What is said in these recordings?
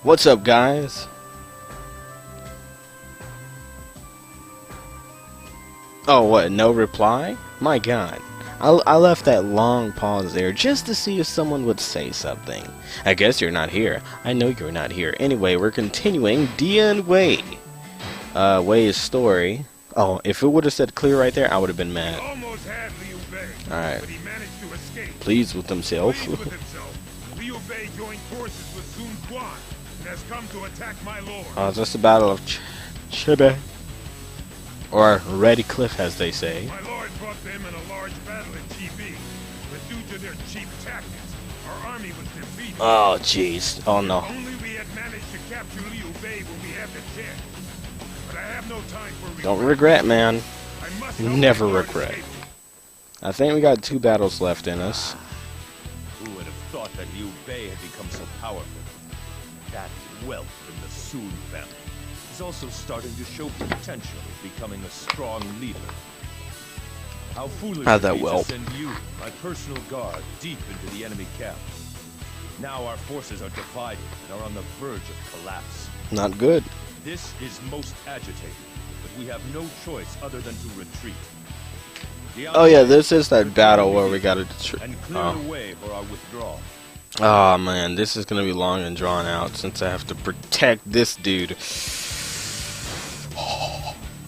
What's up, guys? Oh, what? No reply? My god. I left that long pause there just to see if someone would say something. I guess you're not here. I know you're not here. Anyway, we're continuing Dian Wei. Wei's story. Oh, if it would have said clear right there, I would have been mad. Alright. Pleased with himself. Oh, just the Battle of Chibe. Or Red Cliff, as they say. My lord fought them in a large battle at GB, but due to their cheap tactics, our army was defeated. Oh, jeez. Oh, no. Only we had managed to capture Liu Bei when we had the chance. But I have no time for regret. Don't regret, man. I must Never regret. I think we got 2 battles left in us. Who would have thought that Liu Bei had become so powerful? That wealth in the Sun family is also starting to show potential of becoming a strong leader. How foolish How'd that of me whelp? to send you, my personal guard, deep into the enemy camp. Now our forces are divided and are on the verge of collapse. Not good. This is most agitating, but we have no choice other than to retreat. Oh yeah, this is that battle where we gotta and clear the way for our withdrawal. Oh man, this is gonna be long and drawn out since I have to protect this dude.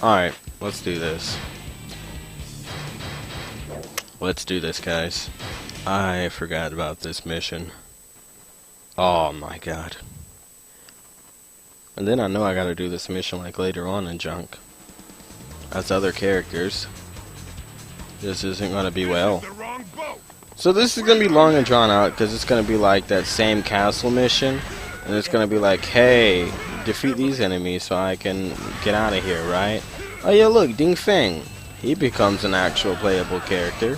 Alright, let's do this. Let's do this, guys. I forgot about this mission. Oh my god. And then I know I gotta do this mission like later on in Junk. As other characters. This isn't gonna be well. So this is gonna be long and drawn out because it's gonna be like that same castle mission. And it's gonna be like, hey, defeat these enemies so I can get out of here, right? Oh yeah, look, Ding Feng. He becomes an actual playable character.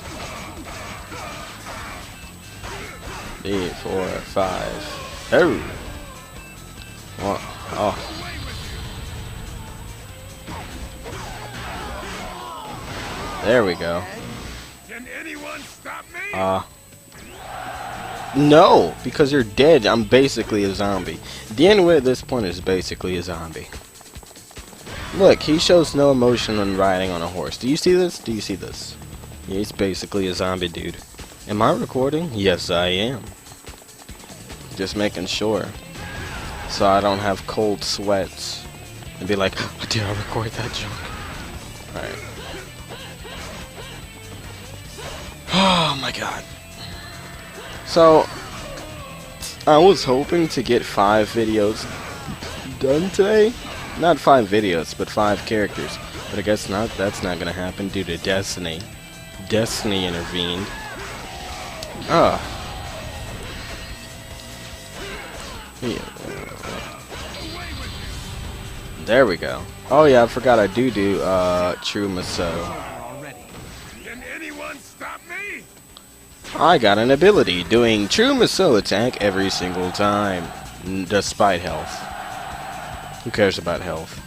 3, 4, 5. Oh. Oh. There we go. Can anyone stop me? No, because you're dead. I'm basically a zombie. Dian Wei at this point is basically a zombie. Look, he shows no emotion when riding on a horse. Do you see this? Do you see this? Yeah, he's basically a zombie dude. Am I recording? Yes, I am. Just making sure. So I don't have cold sweats. And be like, oh, did I record that junk? Alright. Oh my god. So, I was hoping to get 5 videos done today. Not 5 videos, but 5 characters. But I guess not. That's not gonna happen due to Destiny. Destiny intervened. Ah. Yeah. There we go. Oh yeah, I forgot I do True Maso. I got an ability doing True Maso attack every single time, despite health. Who cares about health?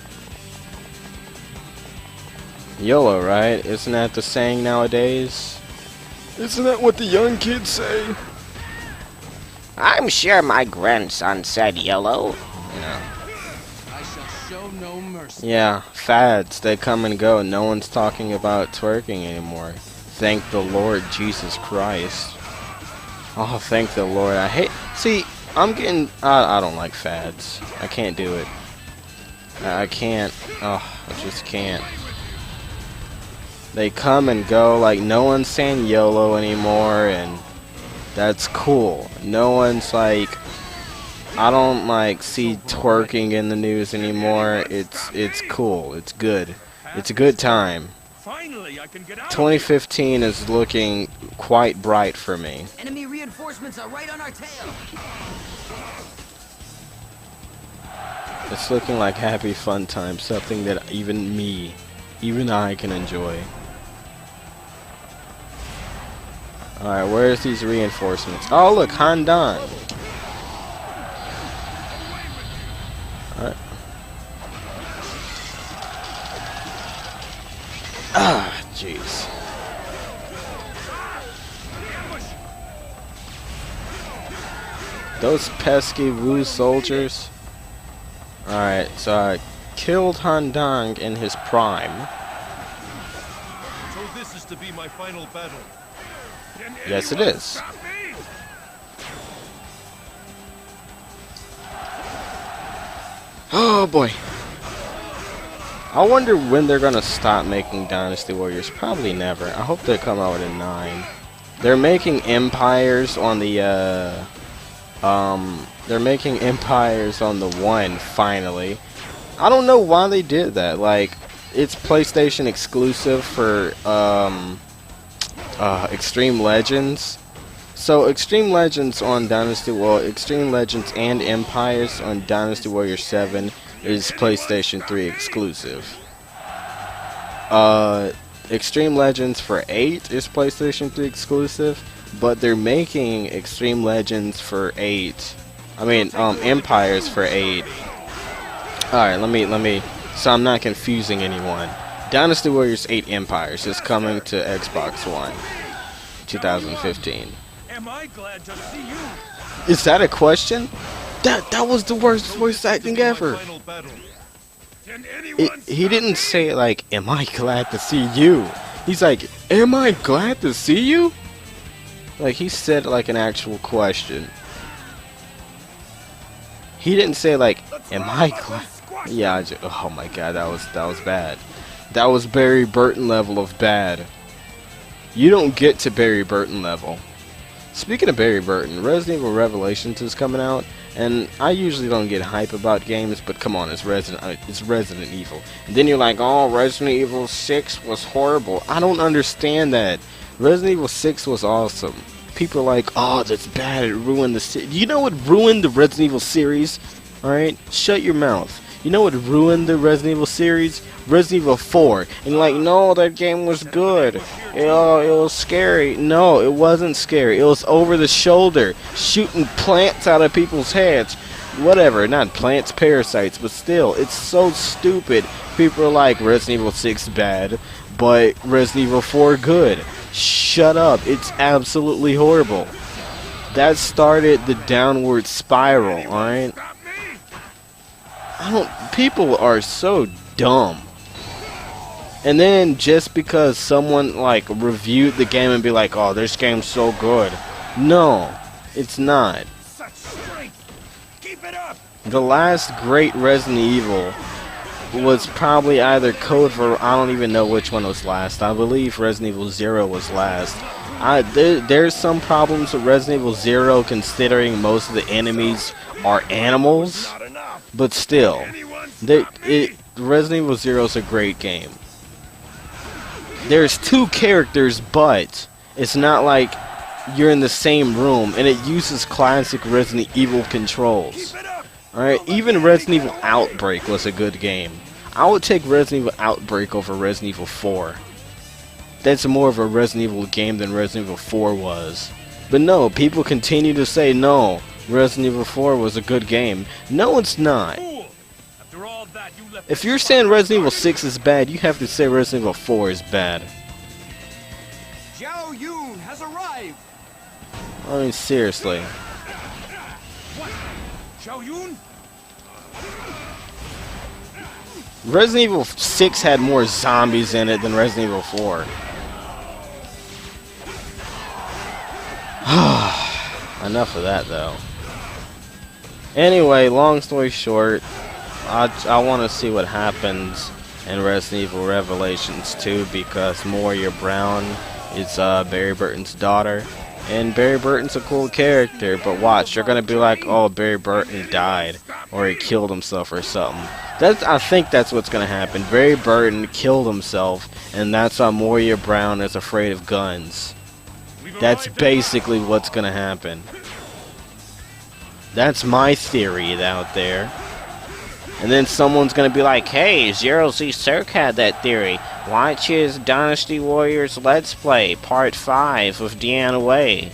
YOLO, right? Isn't that the saying nowadays? Isn't that what the young kids say? I'm sure my grandson said YOLO. Yeah. I shall show no mercy. Yeah, fads, they come and go. No one's talking about twerking anymore. Thank the Lord Jesus Christ. Oh, thank the Lord. I hate... See, I'm getting... I don't like fads. I can't do it. I can't. Oh, I just can't. They come and go. Like, no one's saying YOLO anymore, and that's cool. No one's like... I don't, like, see twerking in the news anymore. It's cool. It's good. It's a good time. Finally, I can get out. 2015 is looking quite bright for me. Enemy reinforcements are right on our tail. It's looking like happy fun time, something that even I can enjoy. Alright, where's these reinforcements? Oh look, Handan. Alright. Ah, jeez. Those pesky Wu soldiers. Alright, so I killed Han Dang in his prime. So this is to be my final battle. Can Yes, it anyone is. stop me? Oh boy. I wonder when they're gonna stop making Dynasty Warriors. Probably never. I hope they come out with a 9. They're making Empires on the they're making Empires on the 1 finally. I don't know why they did that. Like, it's PlayStation exclusive for Extreme Legends. So Extreme Legends on Dynasty, well, Extreme Legends and Empires on Dynasty Warrior 7 is PlayStation 3 exclusive. Extreme Legends for 8 is PlayStation 3 exclusive, but they're making Extreme Legends for 8. I mean, Empires for 8. Alright, let me, so I'm not confusing anyone. Dynasty Warriors 8 Empires is coming to Xbox One, 2015. Am I glad to see you? Is that a question? That was the worst voice acting ever. Final battle. Can anyone He didn't say it like, am I glad to see you? He's like, am I glad to see you? Like, he said it like an actual question. He didn't say like, am I glad? Yeah, oh my god, that was bad. That was Barry Burton level of bad. You don't get to Barry Burton level. Speaking of Barry Burton, Resident Evil Revelations is coming out, and I usually don't get hype about games, but come on, it's Resident Evil. And then you're like, oh, Resident Evil 6 was horrible. I don't understand that. Resident Evil 6 was awesome. People are like, oh, that's bad, it ruined the series. You know what ruined the Resident Evil series? Alright? Shut your mouth. You know what ruined the Resident Evil series? Resident Evil 4. And you're like, no, that game was good. It was scary. No, it wasn't scary. It was over the shoulder, shooting plants out of people's heads. Whatever, not plants, parasites, but still, it's so stupid. People are like, Resident Evil 6 bad, but Resident Evil 4 good. Shut up. It's absolutely horrible. That started the downward spiral, alright? People are so dumb. And then just because someone like reviewed the game and be like, oh, this game's so good. No, it's not. such strength? Keep it up. The last great Resident Evil was probably either Code for, I don't even know which one was last. I believe Resident Evil 0 was last. There's some problems with Resident Evil 0 considering most of the enemies are animals. Not enough. But still, Anyone stop me? Resident Evil 0 is a great game. There's 2 characters, but it's not like you're in the same room, and it uses classic Resident Evil controls. Keep it up. Alright, even Resident Evil Outbreak was a good game. I would take Resident Evil Outbreak over Resident Evil 4. That's more of a Resident Evil game than Resident Evil 4 was. But no, people continue to say, no, Resident Evil 4 was a good game. No, it's not. Fool! After all that, you left If you're saying Resident Evil 6 is bad, you have to say Resident Evil 4 is bad. Zhao Yun has arrived. I mean, seriously. What? Xiao Yun? Resident Evil 6 had more zombies in it than Resident Evil 4. Enough of that, though. Anyway, long story short, I want to see what happens in Resident Evil Revelations 2 because Moira Brown is Barry Burton's daughter. And Barry Burton's a cool character, but watch, you're gonna be like, oh, Barry Burton died, or he killed himself or something. I think that's what's gonna happen. Barry Burton killed himself, and that's why Moira Brown is afraid of guns. That's basically what's gonna happen. That's my theory out there. And then someone's gonna be like, hey, Zero Z Circ had that theory. Watch his Dynasty Warriors Let's Play, Part 5 of Dian Wei.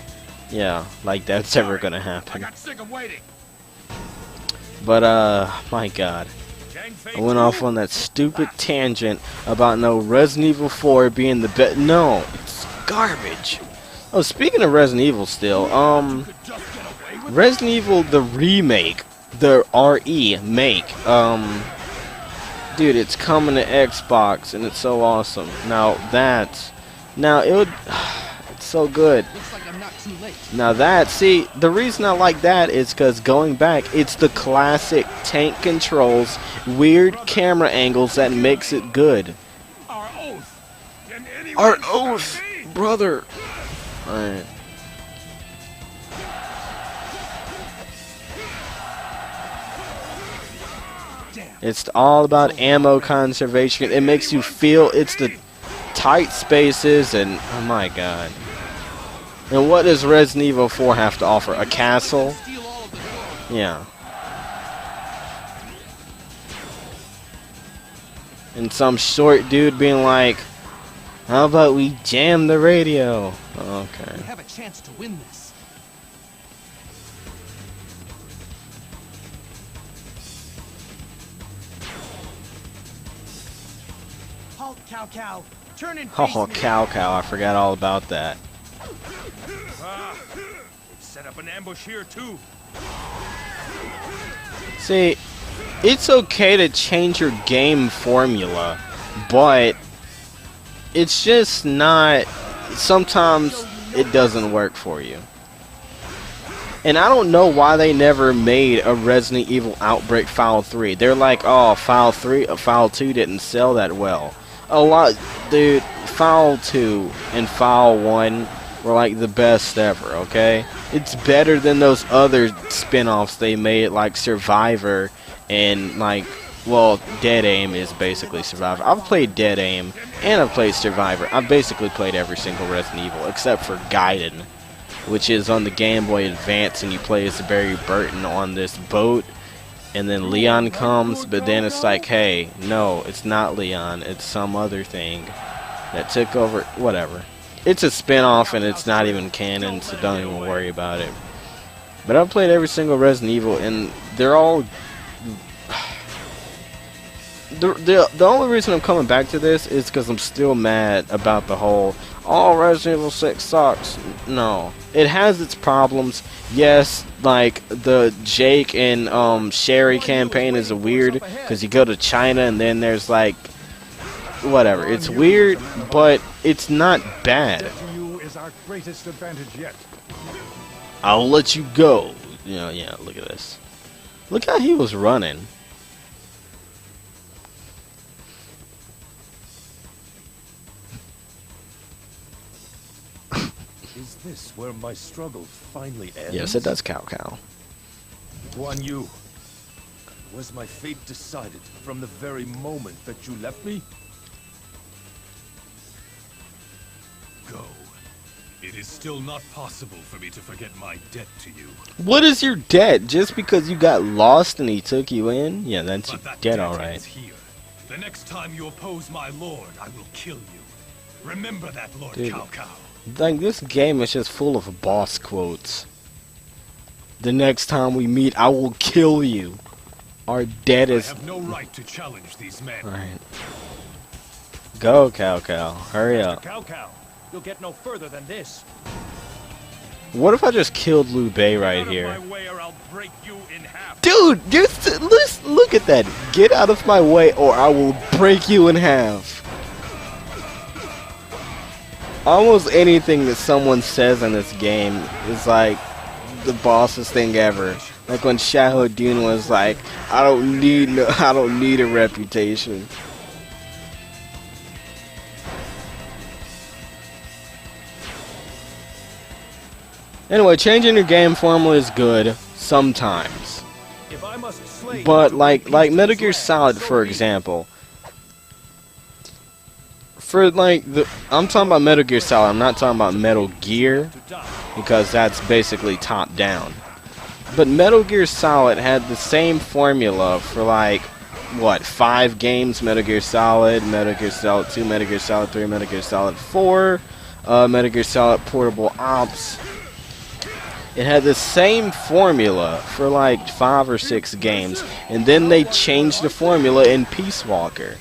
Yeah, like that's ever gonna I happen. got sick of waiting. But, my god. I went off on that stupid tangent about no Resident Evil 4 being the best. No, it's garbage. Oh, speaking of Resident Evil still, Resident Evil the remake, the RE make. Dude, it's coming to Xbox, and it's so awesome. Now it would, it's so good. Looks like I'm not too late. Now see, the reason I like that is because going back, it's the classic tank controls, weird camera angles that makes it good. Our oath. Can anyone Our stop oath, me? brother. Alright. It's all about ammo conservation. It makes you feel, it's the tight spaces, and oh my god. And what does Resident Evil 4 have to offer? A castle? Steal all of the glory. Yeah. And some short dude being like, how about we jam the radio? Okay. We have a chance to win this. Halt, cow cow. Turn and face Oh, me. cow. I forgot all about that. They've set up an ambush here too. See, it's okay to change your game formula, but it's just not, sometimes it doesn't work for you. And I don't know why they never made a Resident Evil Outbreak File 3. They're like, oh, File 2 didn't sell that well. Dude, File 2 and File 1 were like the best ever, okay? It's better than those other spin-offs they made, like Survivor and like, well, Dead Aim is basically Survivor. I've played Dead Aim and I've played Survivor. I've basically played every single Resident Evil except for Gaiden, which is on the Game Boy Advance, and you play as Barry Burton on this boat, and then Leon comes, but then it's like, hey, no, it's not Leon, it's some other thing that took over, whatever. It's a spin-off, and it's not even canon, so don't even worry about it. But I've played every single Resident Evil, and they're all... The only reason I'm coming back to this is because I'm still mad about the whole, oh, Resident Evil 6 sucks. No. It has its problems. Yes, like, the Jake and Sherry campaign is weird, because you go to China, and then there's, like, whatever. It's weird, but it's not bad. To you is our greatest advantage yet. I'll let you go. You know, yeah, look at this. Look how he was running. Is this where my struggle finally ends? Yes, it does, cow. Guan Yu, was my fate decided from the very moment that you left me? Go. It is still not possible for me to forget my debt to you. What is your debt? Just because you got lost and he took you in? Yeah, that's your But that debt, debt alright. ends here. The next time you oppose my lord, I will kill you. Remember that, Lord Dude. Cao Cao. Like, this game is just full of boss quotes. The next time we meet, I will kill you. Our debt I is... have no right to challenge these men. Alright. Go, cow. Hurry up. Cao Cao, you'll get no further than this. What if I just killed Liu Bei right Out of here? my way or I'll break you in half. Dude, just look at that. Get out of my way or I will break you in half. Almost anything that someone says in this game is like the bossest thing ever. Like when Shahudin was like, I don't need a reputation. Anyway, changing your game formula is good sometimes. If I must slay But you, like peace to Metal Gear swear, Solid, so for be it. example. For like I'm talking about Metal Gear Solid. I'm not talking about Metal Gear To die. because that's basically top down. But Metal Gear Solid had the same formula for like what 5 games: Metal Gear Solid, Metal Gear Solid 2, Metal Gear Solid 3, Metal Gear Solid 4, Metal Gear Solid Portable Ops. It had the same formula for like 5 or 6 games, and then they changed the formula in Peace Walker.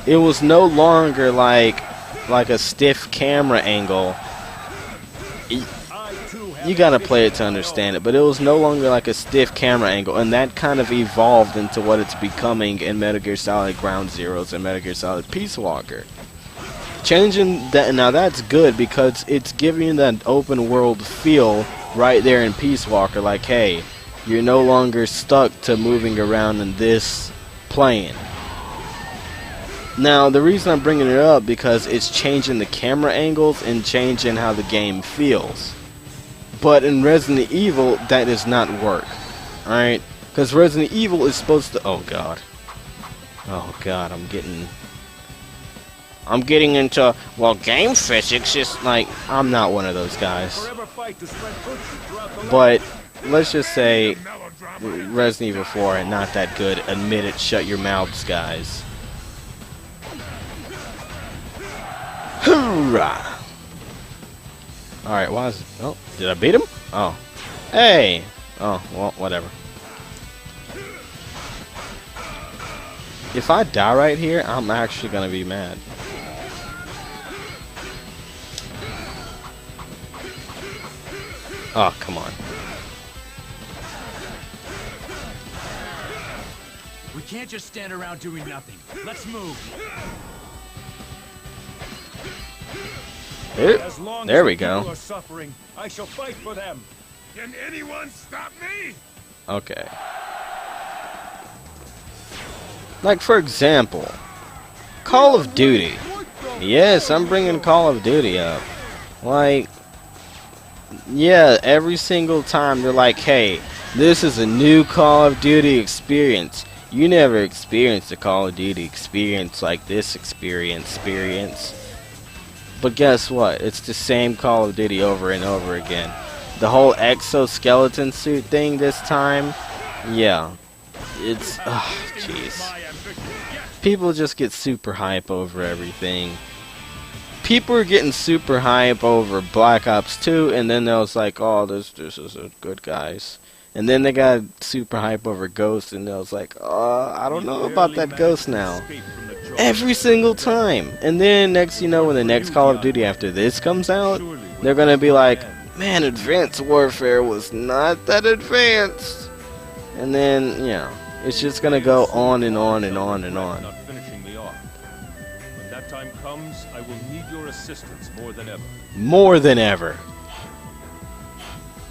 It was no longer like a stiff camera angle. I too you gotta play it to understand it, but it was no longer like a stiff camera angle, and that kind of evolved into what it's becoming in Metal Gear Solid Ground Zeroes and Metal Gear Solid Peace Walker. Changing that, now that's good because it's giving you that open world feel right there in Peace Walker, like, hey, you're no longer stuck to moving around in this plane. Now, the reason I'm bringing it up because it's changing the camera angles and changing how the game feels. But in Resident Evil, that does not work. Alright? Because Resident Evil is supposed to... Oh, God. Oh, God, I'm getting into... Well, game physics is like... I'm not one of those guys. But, let's just say... Resident Evil 4 not that good. Admit it, shut your mouths, guys. Hoorah! Alright, why is it... Oh, did I beat him? Oh. Hey! Oh, well, whatever. If I die right here, I'm actually gonna be mad. Oh, come on. We can't just stand around doing nothing. Let's move. As long There as we people go. are suffering, I shall fight for them. Can anyone stop me? Okay. Like, for example, Call of Duty. Yes, I'm bringing Call of Duty up. Like, yeah, every single time they're like, hey, this is a new Call of Duty experience. You never experienced a Call of Duty experience like this experience. But guess what? It's the same Call of Duty over and over again. The whole exoskeleton suit thing this time, yeah. It's, jeez. People just get super hype over everything. People are getting super hype over Black Ops 2, and then they was like, oh, this is a good guys. And then they got super hype over Ghost, and they was like, oh, I don't know about that Ghost now. Every single time. And then next you know, when the next Call of Duty after this comes out, they're gonna be like, man, Advanced Warfare was not that advanced. And then, you know, it's just gonna go on and on and on and on. Not finishing me off. When that time comes, I will need your assistance more than ever. More than ever.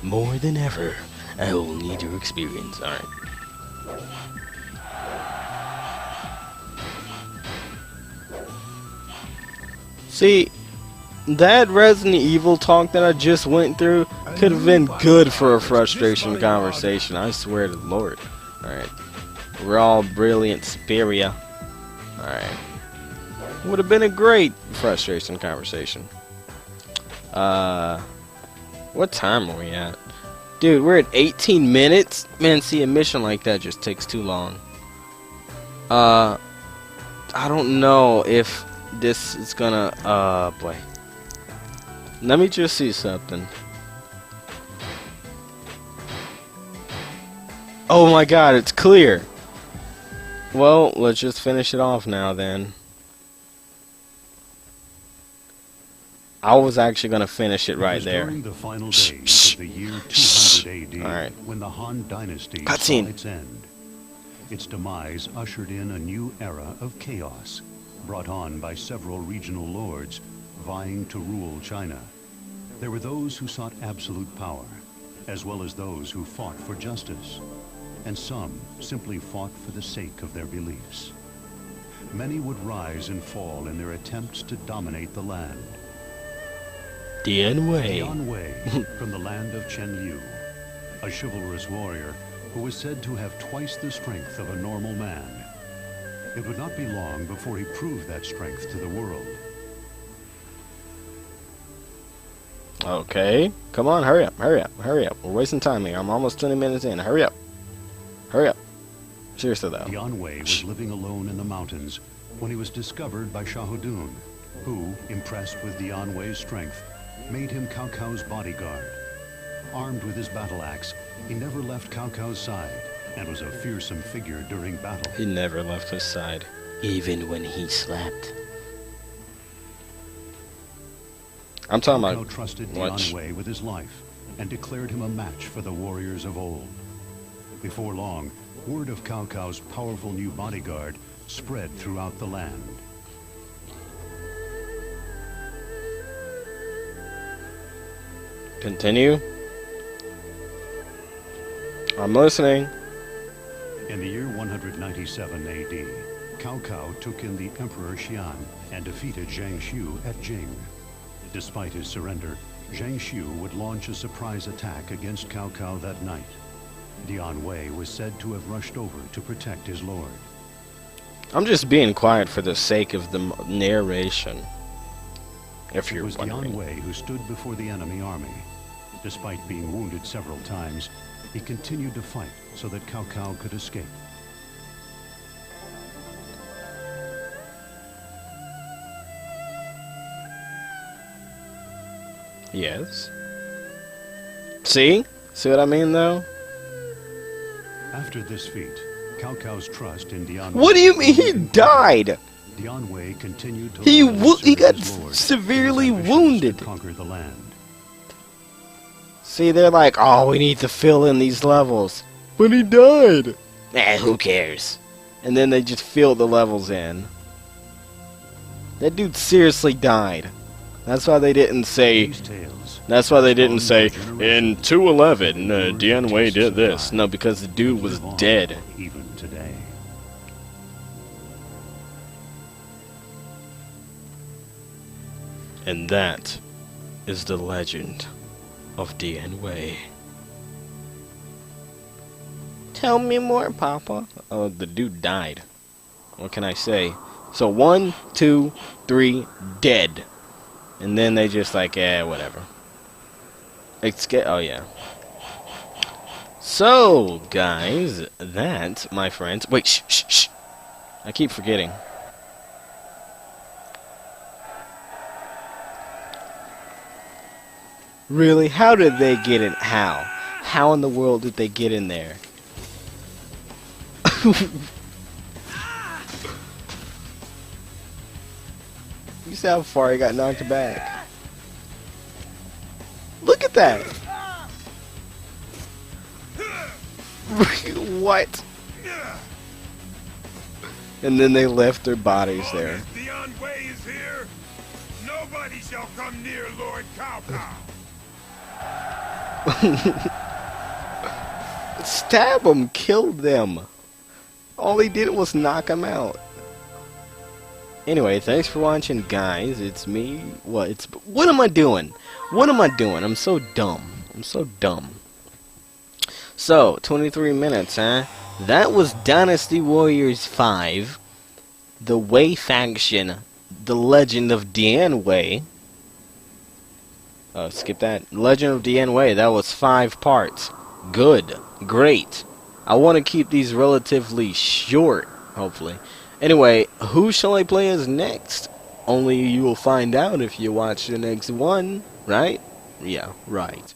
More than ever. I will need your experience. Alright. See, that Resident Evil talk that I just went through could have been good for a frustration conversation. I swear to the Lord. Alright. We're all brilliant Speria. Alright. Would have been a great frustration conversation. What time are we at? Dude, we're at 18 minutes? Man, see, a mission like that just takes too long. I don't know if this is gonna, boy. Let me just see something. Oh my god, it's clear! Well, let's just finish it off now then. I was actually gonna finish it right there. During the final days of the year 200 AD, Alright. when the Han Dynasty Cutscene. saw its end, its demise ushered in a new era of chaos, brought on by several regional lords vying to rule China. There were those who sought absolute power, as well as those who fought for justice, and some simply fought for the sake of their beliefs. Many would rise and fall in their attempts to dominate the land. Dian Wei. Dian Wei, from the land of Chen Liu, a chivalrous warrior who was said to have twice the strength of a normal man. It would not be long before he proved that strength to the world. Okay. Come on, hurry up, hurry up, hurry up. We're wasting time here. I'm almost 20 minutes in. Hurry up. Hurry up. Seriously, though. Dian Wei was living alone in the mountains when he was discovered by Shahudun, who, impressed with Dian Wei's strength, made him Cao Cao's bodyguard. Armed with his battle axe, he never left Cao Cao's side and was a fearsome figure during battle. He never left his side, even when he slept. I'm talking Cao Cao about trusted what? Dian Wei with his life and declared him a match for the warriors of old. Before long, word of Cao Cao's powerful new bodyguard spread throughout the land. Continue. I'm listening. In the year 197 AD, Cao Cao took in the Emperor Xian and defeated Zhang Xiu at Jing. Despite his surrender, Zhang Xiu would launch a surprise attack against Cao Cao that night. Dian Wei was said to have rushed over to protect his lord. I'm just being quiet for the sake of the narration. If you're It was wondering. Dian Wei who stood before the enemy army. Despite being wounded several times, he continued to fight so that Cao Cao could escape. Yes. See? See what I mean, though? After this feat, Cao Cao's trust in Dian What do Wei you mean he died? Dian Wei continued to He loyally serve got his lord, severely with his ambitions wounded. to conquer the land. See, they're like, oh, we need to fill in these levels. But he died. Who cares? And then they just fill the levels in. That dude seriously died. That's why they didn't say... These tales, That's why they didn't say, in 211, Dian Wei did this. No, because the dude was live on dead. even today. And that is the legend of Dian Wei. Tell me more, Papa. Oh, the dude died. What can I say? So 1, 2, 3, dead. And then they just like, whatever. Oh yeah. So, guys, that, my friends. Wait, shh. I keep forgetting. Really? How did they get in? How? How in the world did they get in there? You see how far he got knocked back? Look at that! What? And then they left their bodies Long there. as Dian Wei is here, nobody shall come near Lord Cao Cao. Stab them, killed them. All he did was knock them out. Anyway, thanks for watching, guys. It's me. What am I doing? What am I doing? I'm so dumb. So, 23 minutes, huh? That was Dynasty Warriors 5. The Wei faction. The Legend of Dian Wei. Skip that. Legend of Dian Wei. That was 5 parts. Good. Great. I want to keep these relatively short, hopefully. Anyway, who shall I play as next? Only you will find out if you watch the next one, right? Yeah, right.